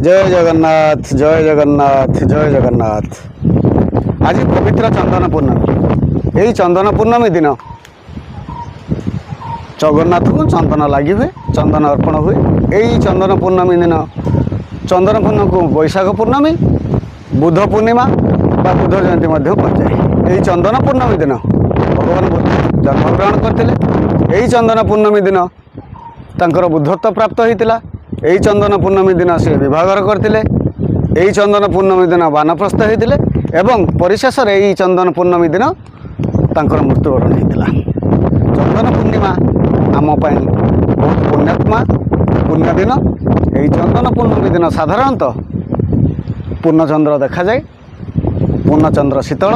जय जगन्नाथ जय जगन्नाथ जय जगन्नाथ। आज पवित्र चंदन पूर्णमी। यही चंदन पूर्णमी दिन जगन्नाथ को चंदन लगी हुए, चंदन अर्पण हुए। यही चंदन पूर्णमी दिन चंदन पूर्णमी को बैशाख पूर्णमी, बुध पूर्णिमा बा बुध जयंती कहुए। यही चंदन पूर्णमी दिन भगवान बुद्ध जन्मग्रहण करते। यही चंदन पूर्णमी दिन तांकर बुद्धत्व प्राप्त होता। यही चंदन पूर्णमी दिन से विभागर करते। यही चंदन पूर्णमी दिन बानप्रस्थ होते एवं परिशेष यही चंदन पूर्णमी दिन तांकर मृत्युवरण होता। चंदन पूर्णिमा आम बहुत पुण्यात्मा पुण्य दिन। यही चंदन पूर्णमी दिन साधारणतः पूर्णचंद्र देखा जाए। पूर्णचंद्र शीतल,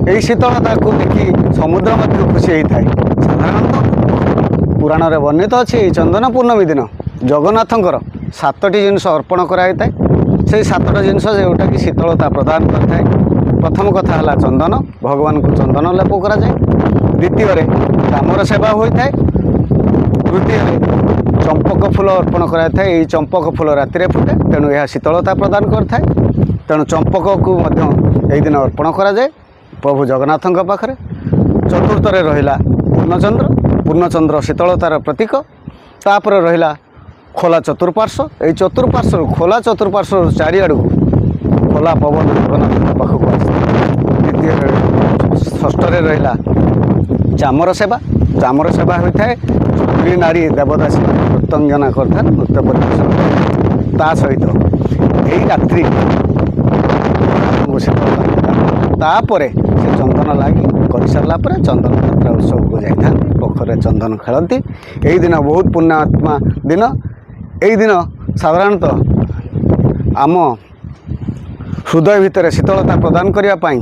यही शीतलता को देखी समुद्र मध्य खुशी होता है। साधारणतः पुराण में वर्णित अच्छी चंदन पूर्णमी दिन जगन्नाथंकर 7टी जिनस अर्पण कराई था। से 7टा जिनस जोटा कि शीतलता प्रदान करता है। प्रथम कथा है चंदन, भगवान को चंदन लेप करा जाए। द्वितीय चामर सेवा होता है। तृतीय चंपक फूल अर्पण कराई था। यही चंपक फूल राति फुटे, तेणु यह शीतलता प्रदान करता है। तेणु चंपक को यही दिन अर्पण करा जाए प्रभु जगन्नाथ पाखरे। चतुर्थ रहा पूर्णचंद्र, पूर्णचंद्र शीतलतार प्रतीक। तापर रहा खोला चतुर्पार्श्व। यही चतुर्पार्श्व खोला चतुर्पार्श्व चारिआड़ खोला पवन जगन्नाथ पाखक आसता। द्वितीय षष्ठ रहा चामर सेवा। चामर सेवा होता है स्त्री नारी देवदासी नृत्यांगना करता नृत्य परिवेशन। ता सहित यही रात्रि तापर से चंदन लगी कर सारा चंदन यात्रा उत्सव को जाता पोखर चंदन खेलती। यही दिन बहुत पुण्यात्मा दिन। यही दिन साधारणतः आम हृदय भितर शीतलता प्रदान करने,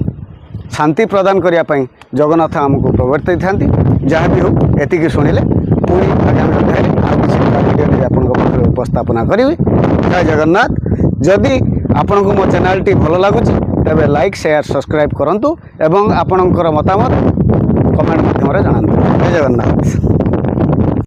शांति प्रदान करने जगन्नाथ आमको प्रवर्ति था। जहाँ भी हो एति शुणिले पुणी आगामी अध्याय भिडियो आप उपस्थापना करी। जय जगन्नाथ। जदि आपण को मो चैनल टी भल लगुच तेरे लाइक शेयर सब्सक्राइब करंतु एवं आपणकर मतामत कमेंट माध्यम जनातु। जय जगन्नाथ।